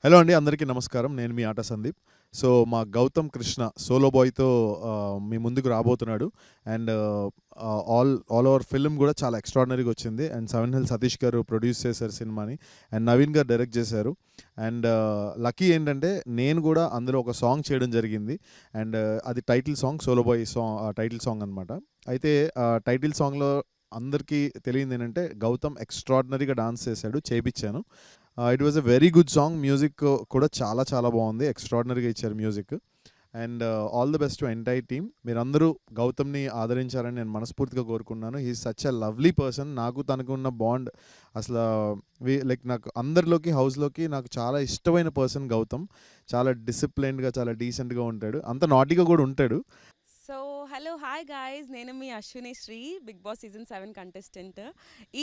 Hello అండి, అందరికీ నమస్కారం. నేను మీ ఆట సందీప్. సో, మా గౌతమ్ కృష్ణ సోలో బాయ్‌తో మీ ముందుకు రాబోతున్నాడు. అండ్ ఆల్ ఓవర్ ఫిల్మ్ గూడా చాలా ఎక్స్ట్రార్డినరీగా వచ్చింది. అండ్ 'సెవెన్ హిల్' సతీష్ గారు ప్రొడ్యూస్ చేశారు సినిమాని. అండ్ నవీన్ గారు డైరెక్ట్ చేశారు. అండ్ లక్కీ ఏంటంటే నేను గూడా అందులో ఒక సాంగ్ చేయడం జరిగింది. అండ్ అది title song, solo boy title song అనమాట. అయితే టైటిల్ సాంగ్‌లో అందరికీ తెలియనిదేంటంటే గౌతమ్ ఎక్స్ట్రార్డినరీగా డాన్స్ చేశాడు. చేపిచ్చాను. It was a very good song. Music కూడా చాలా చాలా బాగుంది. ఎక్స్ట్రాడినరీగా ఇచ్చారు music. And all the best to entire team. మీరందరూ గౌతమ్‌ని ఆదరించాలని నేను మనస్ఫూర్తిగా కోరుకున్నాను. He is such a lovely person. నాకు తనకు ఉన్న బాండ్ అసలు లైక్ నాకు అందరిలోకి హౌస్‌లోకి నాకు చాలా ఇష్టమైన పర్సన్ గౌతమ్. చాలా డిసిప్లైన్డ్‌గా, చాలా డీసెంట్‌గా ఉంటాడు. అంత నాటీగా కూడా ఉంటాడు. సో హలో హాయ్ గాయ్స్, నేను మీ Ashwini Sri, big boss season 7 contestant.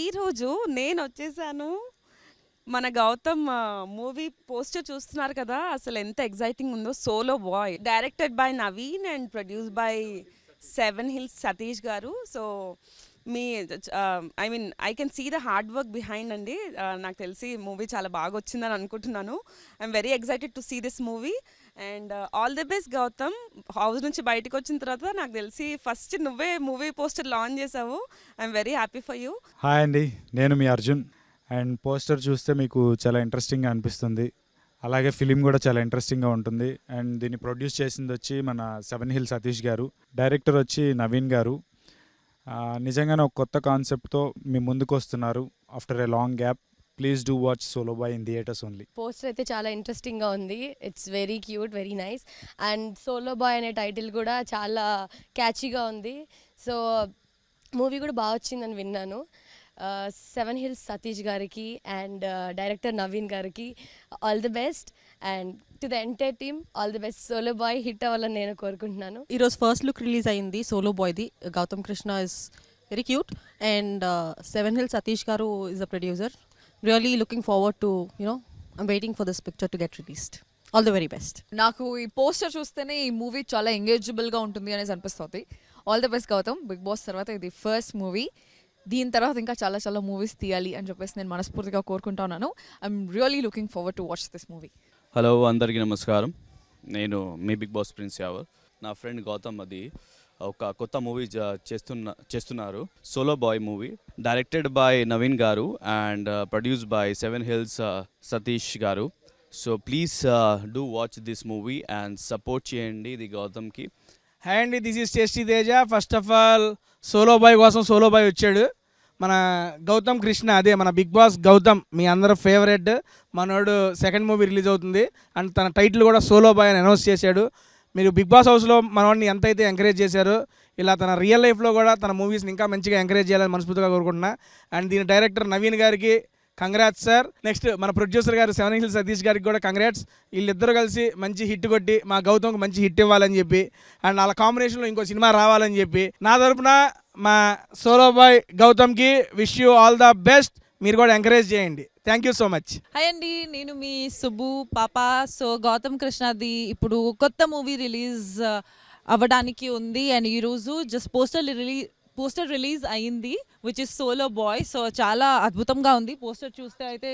ఈరోజు నేను వచ్చేసాను. మన గౌతమ్ మూవీ పోస్టర్ చూస్తున్నారు కదా, అసలు ఎంత ఎగ్జైటింగ్ ఉందో. Solo boy directed by Naveen and produce by 7 hills Satish garu. So మీ I can see the hard work behind అండి. నాకు తెలిసి మూవీ చాలా బాగా వచ్చిందని అనుకుంటున్నాను. I'm very excited to see this movie and all the best Gautam. House నుంచి బయటకు వచ్చిన తర్వాత నాకు తెలిసి ఫస్ట్ నువ్వే మూవీ పోస్టర్ లాంచ్ చేసావు. I'm very happy for you. Hi అండి, నేను మీ అర్జున్. అండ్ పోస్టర్ చూస్తే మీకు చాలా ఇంట్రెస్టింగ్గా అనిపిస్తుంది. అలాగే ఫిలిం కూడా చాలా ఇంట్రెస్టింగ్గా ఉంటుంది. అండ్ దీన్ని ప్రొడ్యూస్ చేసింది వచ్చి మన 7 హిల్ సతీష్ గారు, డైరెక్టర్ వచ్చి నవీన్ గారు. నిజంగానే ఒక కొత్త కాన్సెప్ట్తో మీ ముందుకు వస్తున్నారు after a long gap. Please do watch solo boy in theaters only. Poster అయితే చాలా ఇంట్రెస్టింగ్గా ఉంది. It's very cute, very nice. And solo boy అనే టైటిల్ కూడా చాలా క్యాచీగా ఉంది. సో మూవీ కూడా బాగా వచ్చిందని విన్నాను. 7 హిల్స్ సతీష్ గారికి అండ్ డైరెక్టర్ నవీన్ గారికి all the best. And to the entire team all the best. Solo boy hit అవ్వాలని నేను కోరుకుంటున్నాను. ఈరోజు ఫస్ట్ లుక్ రిలీజ్ అయింది సోలో బాయ్ది. Gautam Krishna is very cute and 7 hills Satish garu is the producer. Really looking forward to I'm waiting for this picture to get released. All the very best. నాకు ఈ poster చూస్తేనే ఈ మూవీ చాలా ఎంగేజబుల్గా ఉంటుంది అనేసి అనిపిస్తుంది. All the best Gautam. Big boss తర్వాత ఇది ఫస్ట్ మూవీ. దీని తర్వాత ఇంకా చాలా చాలా మూవీస్ తీయాలి అని చెప్పేసి నేను మనస్ఫూర్తిగా కోరుకుంటా ఉన్నాను. I'm really looking forward to watch this movie. Hello, అందరికీ నమస్కారం. నేను మీ బిగ్ బాస్ ప్రిన్స్ యావర్. నా ఫ్రెండ్ గౌతమ్ అది ఒక కొత్త మూవీ చేస్తున్నారు, solo boy movie, directed by Naveen garu and produced by 7 hills Satish garu. So please do watch this movie and support చేయండి ఇది గౌతమ్కి. హాయ్ అండి, this is tasty Teja. First of all solo boy కోసం సోలో బాయ్ వచ్చాడు మన గౌతమ్ కృష్ణ, అదే మన బిగ్ బాస్ గౌతమ్, మీ అందరూ ఫేవరెట్ మనోడు. సెకండ్ మూవీ రిలీజ్ అవుతుంది అండ్ తన టైటిల్ కూడా సోలో బాయ్ అని అనౌన్స్ చేశాడు. మీరు బిగ్ బాస్ హౌస్లో మనవాడిని ఎంతైతే ఎంకరేజ్ చేశారో ఇలా తన రియల్ లైఫ్లో కూడా తన మూవీస్ని ఇంకా మంచిగా ఎంకరేజ్ చేయాలని మనస్ఫూర్తిగా కోరుకుంటున్నా. అండ్ దీని డైరెక్టర్ నవీన్ గారికి కంగ్రాట్స్ సార్. నెక్స్ట్ మన ప్రొడ్యూసర్ గారు 7 హిల్స్ సతీష్ గారికి కూడా కంగ్రాట్స్. వీళ్ళిద్దరూ కలిసి మంచి హిట్ కొట్టి మా గౌతమ్కి మంచి హిట్ ఇవ్వాలని చెప్పి అండ్ వాళ్ళ కాంబినేషన్లో ఇంకో సినిమా రావాలని చెప్పి నా తరపున మా సోలో బాయ్ గౌతమ్కి wish you all the best. మీరు కూడా ఎంకరేజ్ చేయండి. Thank you so much. Hi అండి, నేను మీ సుబ్బు పాప. సో గౌతమ్ కృష్ణది ఇప్పుడు కొత్త మూవీ రిలీజ్ అవ్వడానికి ఉంది అండ్ ఈరోజు జస్ట్ పోస్టర్ రిలీజ్ అయింది which is solo boy. So చాలా అద్భుతంగా ఉంది. పోస్టర్ చూస్తే అయితే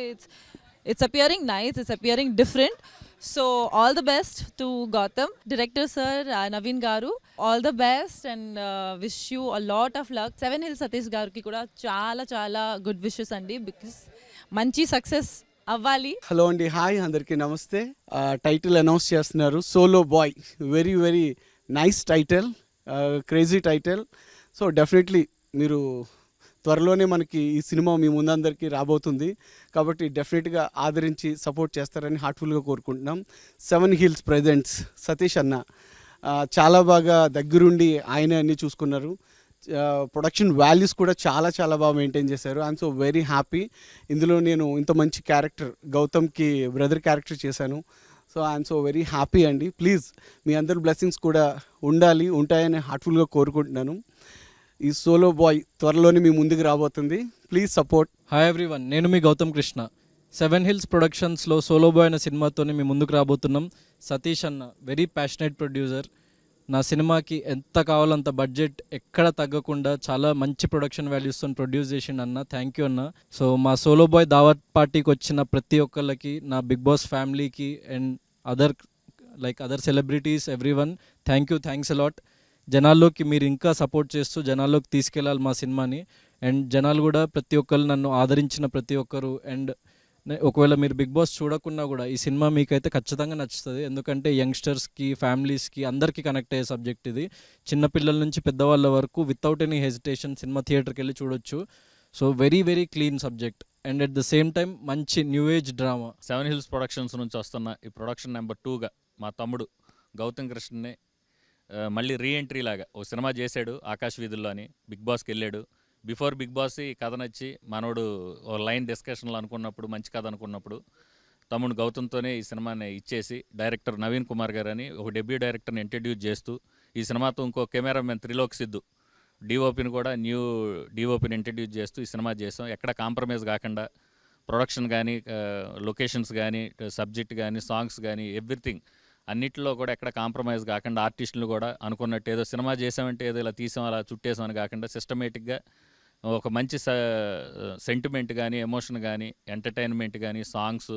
it's appearing nice, it's appearing different. So all the best to Gautam. Director sir Naveen garu, all the best and wish you a lot of luck. 7 hills Satish గారికి కూడా చాలా చాలా గుడ్ విషెస్ అండి, బికాస్ మంచి సక్సెస్ అవ్వాలి. హలో అండి, హాయ్ అందరికీ నమస్తే. టైటిల్ అనౌన్స్ చేస్తున్నారు solo boy. Very very nice title, crazy title. So definitely మీరు త్వరలోనే మనకి ఈ సినిమా మీ ముందందరికీ రాబోతుంది కాబట్టి డెఫినెట్గా ఆదరించి సపోర్ట్ చేస్తారని హార్ట్ఫుల్గా కోరుకుంటున్నాం. 7 హిల్స్ ప్రెజెంట్స్ సతీష్ అన్న చాలా బాగా దగ్గరుండి ఆయన అన్నీ చూసుకున్నారు. ప్రొడక్షన్ వాల్యూస్ కూడా చాలా చాలా బాగా మెయింటైన్ చేశారు. I'm so very happy. ఇందులో నేను ఇంత మంచి క్యారెక్టర్ గౌతమ్కి బ్రదర్ క్యారెక్టర్ చేశాను. So I'm so very happy అండి. ప్లీజ్ మీ అందరి బ్లెస్సింగ్స్ కూడా ఉంటాయని హార్ట్ఫుల్గా కోరుకుంటున్నాను. ఈ సోలో బాయ్ త్వరలోనే మీ ముందుకు రాబోతుంది. Please support. హాయ్ ఎవ్రీవన్, నేను మీ గౌతమ్ కృష్ణ. 7 హిల్స్ ప్రొడక్షన్స్లో సోలో బాయ్ అనే సినిమాతోనే మీ ముందుకు రాబోతున్నాం. సతీష్ అన్న వెరీ ప్యాషనేట్ ప్రొడ్యూసర్, నా సినిమాకి ఎంత కావాలో అంత బడ్జెట్ ఎక్కడ తగ్గకుండా చాలా మంచి ప్రొడక్షన్ వాల్యూస్తో ప్రొడ్యూస్ చేసిండు అన్న. థ్యాంక్ యూ అన్న. సో మా సోలో బాయ్ దావత్ పార్టీకి వచ్చిన ప్రతి ఒక్కళ్ళకి, నా బిగ్ బాస్ ఫ్యామిలీకి and other celebrities everyone, thanks a lot. జనాల్లోకి మీరు ఇంకా సపోర్ట్ చేస్తూ జనాల్లోకి తీసుకెళ్ళాలి మా సినిమాని. అండ్ జనాలు కూడా ప్రతి ఒక్కరు నన్ను ఆదరించిన ప్రతి ఒక్కరు. అండ్ ఒకవేళ మీరు బిగ్ బాస్ చూడకున్నా కూడా ఈ సినిమా మీకైతే ఖచ్చితంగా నచ్చుతుంది. ఎందుకంటే యంగ్స్టర్స్కి, ఫ్యామిలీస్కి అందరికీ కనెక్ట్ అయ్యే సబ్జెక్ట్ ఇది. చిన్నపిల్లల నుంచి పెద్దవాళ్ళ వరకు వితౌట్ ఎనీ హెజిటేషన్ సినిమా థియేటర్కి వెళ్ళి చూడొచ్చు. So very very clean subject and at the same time మంచి new age drama. 7 Hills productions నుంచి వస్తున్న ఈ ప్రొడక్షన్ నెంబర్ 2గా మా తమ్ముడు గౌతమ్ కృష్ణని మళ్ళీ రీఎంట్రీ లాగా ఓ సినిమా చేశాడు ఆకాశ్ వీధుల్లో అని. బిగ్ బాస్కి వెళ్ళాడు. బిఫోర్ బిగ్ బాస్ ఈ కథ నచ్చి మనోడు ఓ లైన్ డిస్కషన్లో అనుకున్నప్పుడు, మంచి కథ అనుకున్నప్పుడు తమ్ముడు గౌతమ్తోనే ఈ సినిమాని ఇచ్చేసి డైరెక్టర్ నవీన్ కుమార్ గారు అని ఒక డెబ్యూ డైరెక్టర్ని ఇంట్రడ్యూస్ చేస్తూ ఈ సినిమాతో ఇంకో కెమెరామెన్ త్రిలోక్ సిద్ధు డిఓపిని కూడా న్యూ డిఓపిని ఇంట్రడ్యూస్ చేస్తూ ఈ సినిమా చేసాం. ఎక్కడ కాంప్రమైజ్ కాకుండా ప్రొడక్షన్ కానీ, లొకేషన్స్ కానీ, సబ్జెక్ట్ కానీ, సాంగ్స్ కానీ, ఎవ్రీథింగ్ అన్నిటిలో కూడా ఎక్కడ కాంప్రమైజ్ కాకుండా ఆర్టిస్టులు కూడా అనుకున్నట్టు ఏదో సినిమా చేసామంటే ఏదో ఇలా తీసాం అలా చుట్టేసామని కాకుండా సిస్టమేటిక్గా ఒక మంచి సెంటిమెంట్ కానీ, ఎమోషన్ కానీ, ఎంటర్టైన్మెంట్ కానీ, సాంగ్స్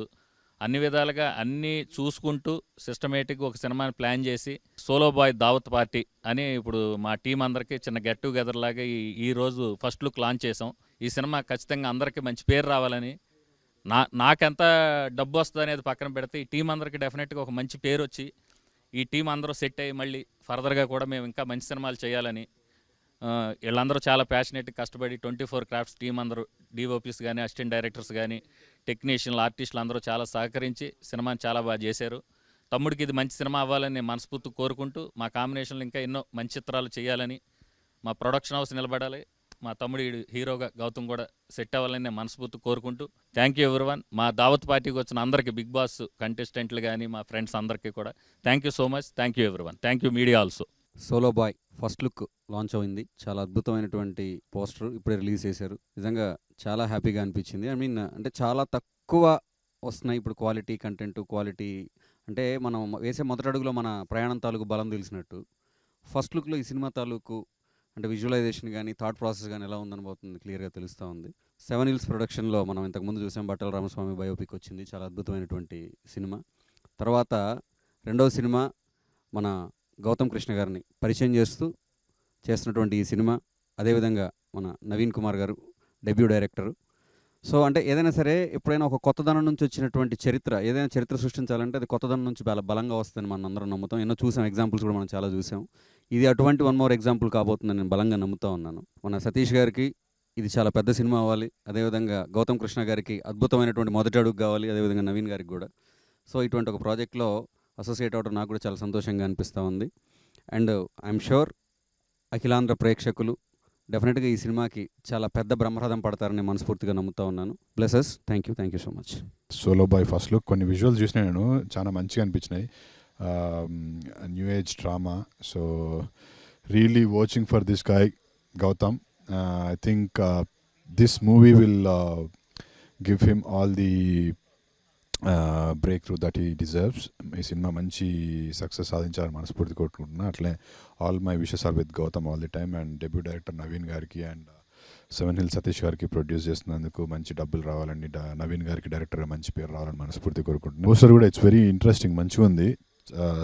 అన్ని విధాలుగా అన్నీ చూసుకుంటూ సిస్టమేటిక్గా ఒక సినిమాని ప్లాన్ చేసి సోలో బాయ్ దావత్ పార్టీ అని ఇప్పుడు మా టీం అందరికీ చిన్న గెట్ టుగెదర్ లాగా ఈరోజు ఫస్ట్ లుక్ లాంచ్ చేసాం. ఈ సినిమా ఖచ్చితంగా అందరికీ మంచి పేరు రావాలని, నాకెంత డబ్బు వస్తుంది అనేది పక్కన పెడితే ఈ టీం అందరికీ డెఫినెట్గా ఒక మంచి పేరు వచ్చి ఈ టీం అందరూ సెట్ అయ్యి మళ్ళీ ఫర్దర్గా కూడా మేము ఇంకా మంచి సినిమాలు చేయాలని వీళ్ళందరూ చాలా ప్యాషనేట్గా కష్టపడి 24 క్రాఫ్ట్స్ టీం అందరూ డిఓపీస్ కానీ, అసిస్టెంట్ డైరెక్టర్స్ కానీ, టెక్నీషియన్లు, ఆర్టిస్టులు అందరూ చాలా సహకరించి సినిమాని చాలా బాగా చేశారు. తమ్ముడికి ఇది మంచి సినిమా అవ్వాలని నేను మనస్ఫూర్తి కోరుకుంటూ మా కాంబినేషన్లో ఇంకా ఎన్నో మంచి చిత్రాలు చేయాలని, మా ప్రొడక్షన్ హౌస్ నిలబడాలి, మా తమ్ముడు హీరోగా గౌతమ్ కూడా సెట్ అవ్వాలని నేను మనస్ఫూర్తి కోరుకుంటూ థ్యాంక్ యూ ఎవ్రీవన్. మా దావత్ పార్టీకి వచ్చిన అందరికీ, బిగ్ బాస్ కంటెస్టెంట్లు కానీ, మా ఫ్రెండ్స్ అందరికీ కూడా thank you so much. Thank you everyone. Thank you media also. Solo boy first look launch అయింది. చాలా అద్భుతమైనటువంటి పోస్టర్ ఇప్పుడే రిలీజ్ చేశారు. నిజంగా చాలా హ్యాపీగా అనిపించింది. అంటే చాలా తక్కువ వస్తున్నాయి ఇప్పుడు క్వాలిటీ కంటెంట్, క్వాలిటీ అంటే మనం వేసే మొదటి అడుగులో మన ప్రయాణం తాలూకు బలం తెలిసినట్టు ఫస్ట్ లుక్లో ఈ సినిమా తాలూకు అంటే విజువలైజేషన్ కానీ, థాట్ ప్రాసెస్ కానీ ఎలా ఉందనిపోతుంది క్లియర్గా తెలుస్తూ ఉంది. 7 Hills ప్రొడక్షన్లో మనం ఇంతకుముందు చూసాం, బట్టల రామస్వామి బయోపిక్ వచ్చింది, చాలా అద్భుతమైనటువంటి సినిమా. తర్వాత రెండవ సినిమా మన గౌతమ్ కృష్ణ గారిని పరిచయం చేస్తున్నటువంటి ఈ సినిమా. అదేవిధంగా మన నవీన్ కుమార్ గారు డెబ్యూ డైరెక్టరు. సో అంటే ఏదైనా సరే ఎప్పుడైనా ఒక కొత్తదనం నుంచి వచ్చినటువంటి ఏదైనా చరిత్ర సృష్టించాలంటే అది కొత్తదనం నుంచి బలంగా వస్తుందని మనం అందరం నమ్ముతాం. ఎన్నో చూసాం, ఎగ్జాంపుల్స్ కూడా మనం చాలా చూసాం. ఇది అటువంటి 1 more ఎగ్జాంపుల్ కాబోతుందని నేను బలంగా నమ్ముతూ ఉన్నాను. మన సతీష్ గారికి ఇది చాలా పెద్ద సినిమా అవ్వాలి, అదేవిధంగా గౌతమ్ కృష్ణ గారికి అద్భుతమైనటువంటి మొదటి అడుగు కావాలి, అదేవిధంగా నవీన్ గారికి కూడా. సో ఇటువంటి ఒక ప్రాజెక్ట్లో అసోసియేట్ అవ్వడం నాకు కూడా చాలా సంతోషంగా అనిపిస్తూ ఉంది. అండ్ ఐఎమ్ షూర్ అఖిలాంధ్ర ప్రేక్షకులు డెఫినెట్గా ఈ సినిమాకి చాలా పెద్ద బ్రహ్మరథం పడతారని మనస్ఫూర్తిగా నమ్ముతా ఉన్నాను. Blesses. Thank you so much. Solo boy first look కొన్ని విజువల్స్ చూసిన నేను చాలా మంచిగా అనిపించినాయి. New age drama. So really watching for this guy Gautam. I think this movie will give him all the breakthrough that he deserves. ఈ సినిమా మంచి success సాధించాలని మనస్ఫూర్తి కోరుకుంటున్నా. అట్లే all my wishes are with Gautam all the time. And debut director Naveen గారికి and 7 Hills Satish గారికి produce చేస్తున్నందుకు మంచి డబ్బులు రావాలని, నవీన్ గారికి డైరెక్టర్గా మంచి పేరు రావాలని మనస్ఫూర్తి కోరుకుంటున్నాను. పోస్టర్ కూడా ఇట్స్ వెరీ ఇంట్రెస్టింగ్, మంచిగా ఉంది.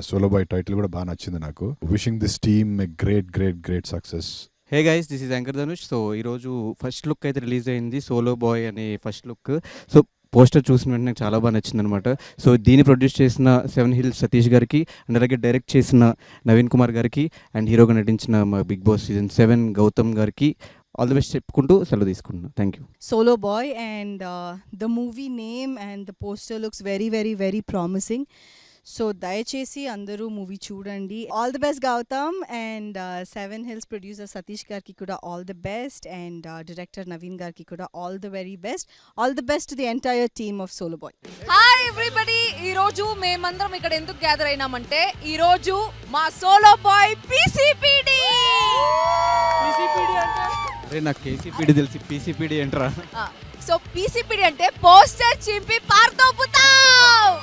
సోలో బాయ్ టైటిల్ కూడా బాగా నచ్చింది నాకు. Wishing this team a great success. Hey guys, this is anchor Dhanush. So ఈరోజు ఫస్ట్ లుక్ అయితే రిలీజ్ అయింది, సోలో బాయ్ అనే ఫస్ట్ లుక్. సో పోస్టర్ చూసిన వెంటనే నాకు చాలా బాగా నచ్చింది అనమాట. సో దీన్ని ప్రొడ్యూస్ చేసిన 7 Hills సతీష్ గారికి అండ్ అలాగే డైరెక్ట్ చేసిన నవీన్ కుమార్ గారికి అండ్ హీరోగా నటించిన మా బిగ్ బాస్ సీజన్ 7 గౌతమ్ గారికి ఆల్ ది బెస్ట్ చెప్పుకుంటూ సెలవు తీసుకుంటున్నాను. Thank you. Solo Boy and the movie name and the poster looks very promising. So దయచేసి అందరూ మూవీ చూడండి. All the best Gautam and 7 Hills producer Satish గారికి కూడా all the best and director Naveen గారికి కూడా all the very best. All the best to the entire team of solo boy. Hi everybody, ఈ రోజు మేమందరం ఇక్కడ ఎందుకు గ్యాదర్ అయినామంటే ఈ రోజు మా సోలో బాయ్ పీసీపీడీ అంటే అరే నాకు కేసీపీడీ తెలిసి పీసీపీడీ ఏంట్రా? సో పీసీపీడీ అంటే పోస్టర్ చింపి పార్తోపుతావ్.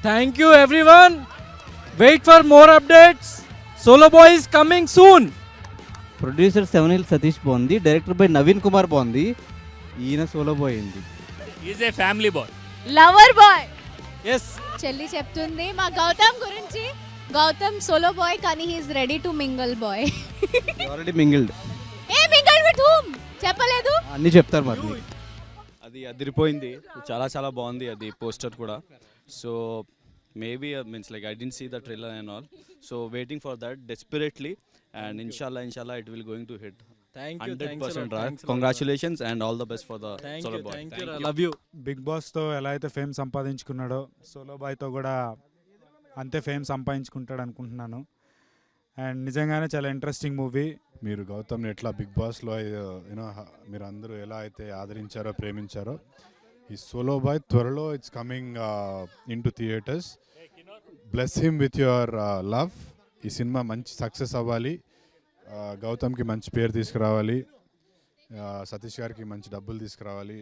Thank you everyone. Wait for more updates. Solo boy is coming soon. Producer seven hill Satish బాగుంది, డైరెక్టర్ బై నవీన్ కుమార్ బాగుంది, ఈయన సోలో బాయ్ అయింది. Is a family boy, lover boy. Yes, చెల్లి చెప్తుంది మా గౌతమ్ గురించి. గౌతమ్ సోలో బాయ్ కానీ he's ready to mingle boy. Already mingled. A mingle with whom చెప్పలేదు. అన్నీ చెప్తారు మరి మీకు. అది అదిరిపోయింది, చాలా చాలా బాగుంది అది పోస్టర్ కూడా. So maybe means like I didn't see the trailer and all, so waiting for that desperately, and ఇన్షాల్లా it will going to hit. Thank you, 100% right. Congratulations and all the best for the Solo Boy. Thank you, love you. Big బాస్తో ఎలా అయితే fame సంపాదించుకున్నాడో solo బాయ్తో కూడా అంతే fame సంపాదించుకుంటాడు అనుకుంటున్నాను. And నిజంగానే చాలా interesting movie. మీరు గౌతమ్ని ఎట్లా బిగ్ బాస్లో యూనో మీరు అందరూ ఎలా అయితే ఆదరించారో ప్రేమించారో, ఈ సోలో బాయ్ త్వరలో it's coming in to theatres. Bless him with your love. ఈ సినిమా మంచి సక్సెస్ అవ్వాలి, గౌతమ్కి మంచి పేరు తీసుకురావాలి, సతీష్ గారికి మంచి డబ్బులు తీసుకురావాలి,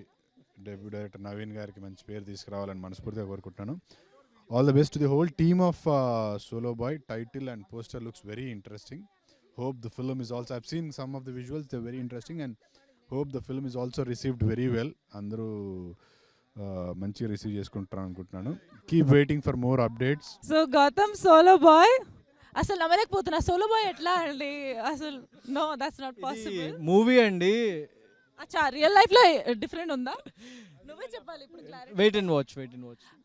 డెబ్యూ డైరెక్టర్ నవీన్ గారికి మంచి పేరు తీసుకురావాలని మనస్ఫూర్తిగా కోరుకుంటున్నాను. All the best to the whole team of solo boy. Title and poster looks very interesting. Hope the film is also, I've seen some of the visuals, they're very interesting, and hope the film is also received very well. అందరూ మంచిగా receive చేసుకుంటారు అనుకుంటున్నాను. Keep waiting for more updates. So Gautam solo boy అసలు నమ్మలేకపోతున్నా. Solo boy ఎట్లా అండి అసలు? No, that's not possible. Movie అండి. అచ్చా, రియల్ లైఫ్లో డిఫరెంట్ ఉందా? నువ్వే చెప్పాలి ఇప్పుడు. Wait and watch.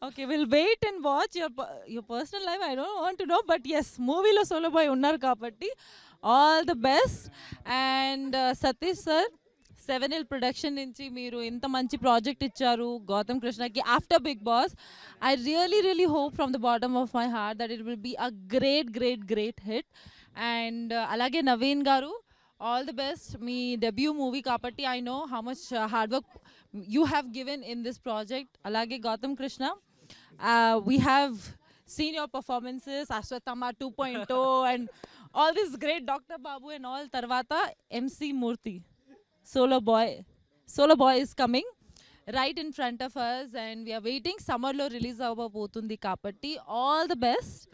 Okay, will wait and watch. Your personal life I don't want to know, but yes మూవీలో సోలో బాయ్ ఉన్నారు కాబట్టి all the best. And Satish sir, 7 Hill production నుంచి మీరు ఇంత మంచి ప్రాజెక్ట్ ఇచ్చారు గౌతమ్ కృష్ణకి after big boss. I really hope from the bottom of my heart that it will be a great hit. And అలాగే Naveen garu, all the best. మీ debut movie కాబట్టి I know how much hard work you have given in this project. అలాగే Gautam Krishna, we have seen your performances, Ashwatthama 2.0 and all this great Dr. Babu and all. Tarvata MC Murthy, Solo Boy is coming right in front of us and we are waiting. Summer lo release avvabotundi kabatti all the best.